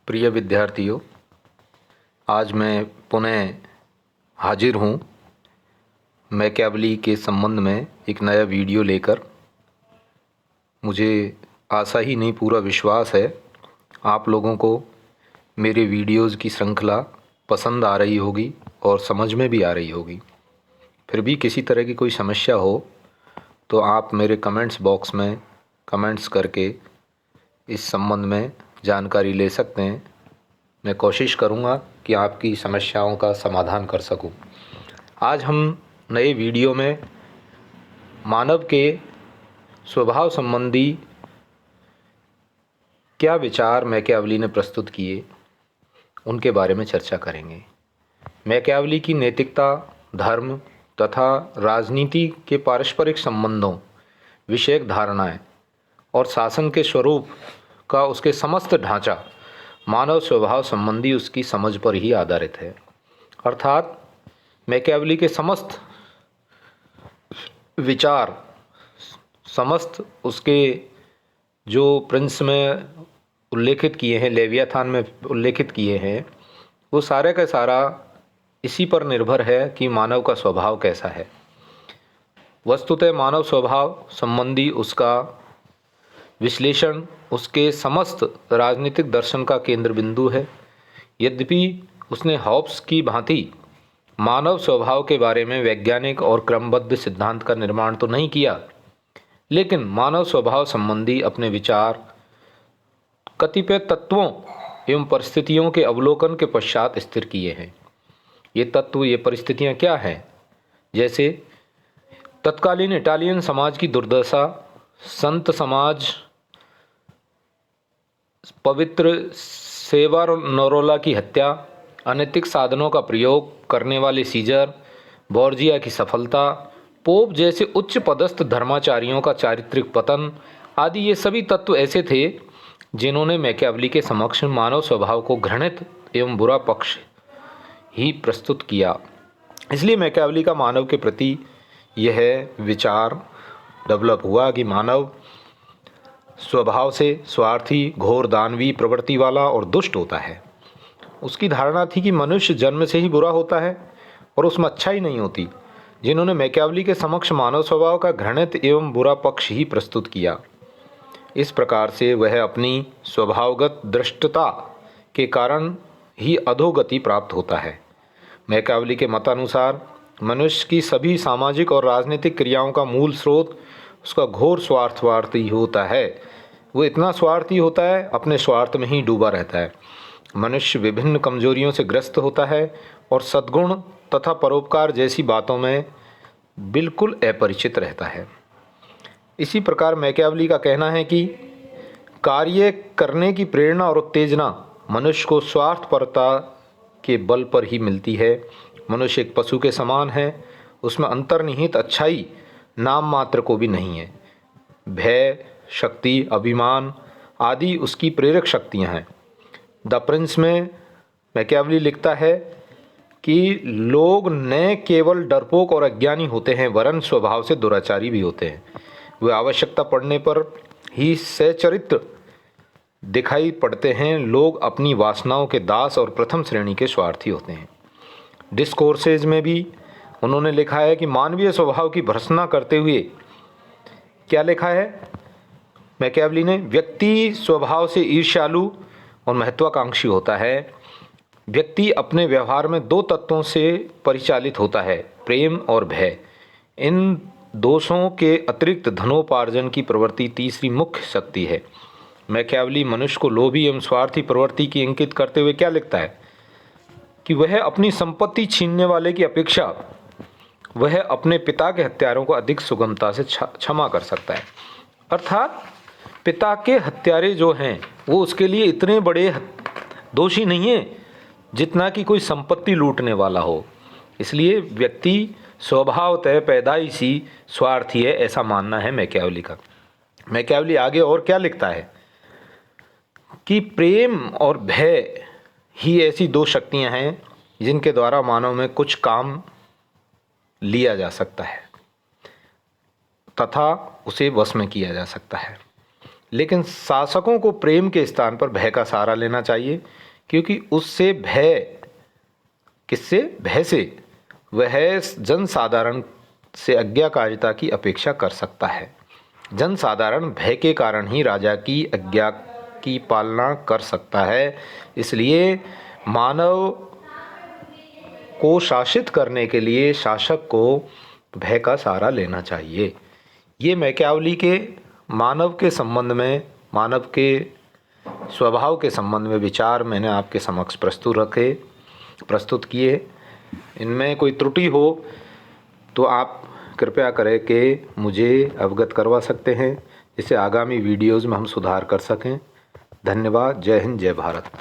प्रिय विद्यार्थियों, आज मैं पुनः हाजिर हूँ मैकियावेली के संबंध में एक नया वीडियो लेकर। मुझे आशा ही नहीं पूरा विश्वास है आप लोगों को मेरे वीडियोज़ की श्रृंखला पसंद आ रही होगी और समझ में भी आ रही होगी। फिर भी किसी तरह की कोई समस्या हो तो आप मेरे कमेंट्स बॉक्स में कमेंट्स करके इस संबंध में जानकारी ले सकते हैं। मैं कोशिश करूँगा कि आपकी समस्याओं का समाधान कर सकूँ। आज हम नए वीडियो में मानव के स्वभाव संबंधी क्या विचार मैकियावेली ने प्रस्तुत किए उनके बारे में चर्चा करेंगे। मैकियावेली की नैतिकता, धर्म तथा राजनीति के पारस्परिक संबंधों, विषयक धारणाएं और शासन के स्वरूप का उसके समस्त ढांचा मानव स्वभाव संबंधी उसकी समझ पर ही आधारित है। अर्थात मैकियावेली के समस्त विचार, समस्त उसके जो प्रिंस में उल्लेखित किए हैं, लेवियाथान में उल्लेखित किए हैं, वो सारे का सारा इसी पर निर्भर है कि मानव का स्वभाव कैसा है। वस्तुतः मानव स्वभाव संबंधी उसका विश्लेषण उसके समस्त राजनीतिक दर्शन का केंद्र बिंदु है। यद्यपि उसने हॉब्स की भांति मानव स्वभाव के बारे में वैज्ञानिक और क्रमबद्ध सिद्धांत का निर्माण तो नहीं किया, लेकिन मानव स्वभाव संबंधी अपने विचार कतिपय तत्वों एवं परिस्थितियों के अवलोकन के पश्चात स्थिर किए हैं। ये तत्व, ये परिस्थितियाँ क्या हैं? जैसे तत्कालीन इटालियन समाज की दुर्दशा, संत समाज, पवित्र सेवानोरोला की हत्या, अनैतिक साधनों का प्रयोग करने वाले सीजर, बोर्जिया की सफलता, पोप जैसे उच्च पदस्थ धर्माचार्यों का चारित्रिक पतन आदि, ये सभी तत्व ऐसे थे जिन्होंने मैकियावेली के समक्ष मानव स्वभाव को घृणित एवं बुरा पक्ष ही प्रस्तुत किया। इसलिए मैकियावेली का मानव के प्रति यह विचार डेवलप हुआ कि मानव स्वभाव से स्वार्थी, घोर दानवी प्रवृत्ति वाला और दुष्ट होता है। उसकी धारणा थी कि मनुष्य जन्म से ही बुरा होता है और उसमें अच्छाई नहीं होती, जिन्होंने मैकियावेली के समक्ष मानव स्वभाव का घृणित एवं बुरा पक्ष ही प्रस्तुत किया। इस प्रकार से वह अपनी स्वभावगत दृष्टता के कारण ही अधोगति प्राप्त होता है। मैकियावेली के मतानुसार मनुष्य की सभी सामाजिक और राजनीतिक क्रियाओं का मूल स्रोत उसका घोर स्वार्थी होता है। वो इतना स्वार्थी होता है, अपने स्वार्थ में ही डूबा रहता है। मनुष्य विभिन्न कमजोरियों से ग्रस्त होता है और सद्गुण तथा परोपकार जैसी बातों में बिल्कुल अपरिचित रहता है। इसी प्रकार मैकियावेली का कहना है कि कार्य करने की प्रेरणा और उत्तेजना मनुष्य को स्वार्थपरता के बल पर ही मिलती है। मनुष्य एक पशु के समान है, उसमें अंतर्निहित अच्छाई नाम मात्र को भी नहीं है। भय, शक्ति, अभिमान आदि उसकी प्रेरक शक्तियाँ हैं। द प्रिंस में मैकियावेली लिखता है कि लोग न केवल डरपोक और अज्ञानी होते हैं, वरन स्वभाव से दुराचारी भी होते हैं। वे आवश्यकता पड़ने पर ही सच्चरित्र दिखाई पड़ते हैं। लोग अपनी वासनाओं के दास और प्रथम श्रेणी के स्वार्थी होते हैं। डिस्कोर्सेज में भी उन्होंने लिखा है कि मानवीय स्वभाव की भर्त्सना करते हुए क्या लिखा है मैकियावेली ने? व्यक्ति स्वभाव से ईर्ष्यालु और महत्वाकांक्षी होता है। व्यक्ति अपने व्यवहार में दो तत्वों से परिचालित होता है, प्रेम और भय। इन दोषों के अतिरिक्त धनोपार्जन की प्रवृत्ति तीसरी मुख्य शक्ति है। मैकियावेली मनुष्य को लोभी एवं स्वार्थी प्रवृत्ति की इंगित करते हुए क्या लिखता है कि वह अपनी संपत्ति छीनने वाले की अपेक्षा वह अपने पिता के हत्यारों को अधिक सुगमता से क्षमा कर सकता है। अर्थात पिता के हत्यारे जो हैं वो उसके लिए इतने बड़े दोषी नहीं है जितना कि कोई संपत्ति लूटने वाला हो। इसलिए व्यक्ति स्वभावतः पैदाइशी स्वार्थी है, ऐसा मानना है मैकियावेली का। मैकियावेली आगे और क्या लिखता है कि प्रेम और भय ही ऐसी दो शक्तियां हैं जिनके द्वारा मानव में कुछ काम लिया जा सकता है तथा उसे वश में किया जा सकता है। लेकिन शासकों को प्रेम के स्थान पर भय का सहारा लेना चाहिए, क्योंकि उससे भय, किससे? भय से वह जनसाधारण से आज्ञाकारिता की अपेक्षा कर सकता है। जनसाधारण भय के कारण ही राजा की आज्ञा की पालना कर सकता है। इसलिए मानव को शासित करने के लिए शासक को भय का सहारा लेना चाहिए। ये मैकियावली के मानव के संबंध में, मानव के स्वभाव के संबंध में विचार मैंने आपके समक्ष प्रस्तुत किए। इनमें कोई त्रुटि हो तो आप कृपया करें कि मुझे अवगत करवा सकते हैं, जिससे आगामी वीडियोज़ में हम सुधार कर सकें। धन्यवाद। जय हिंद, जय भारत।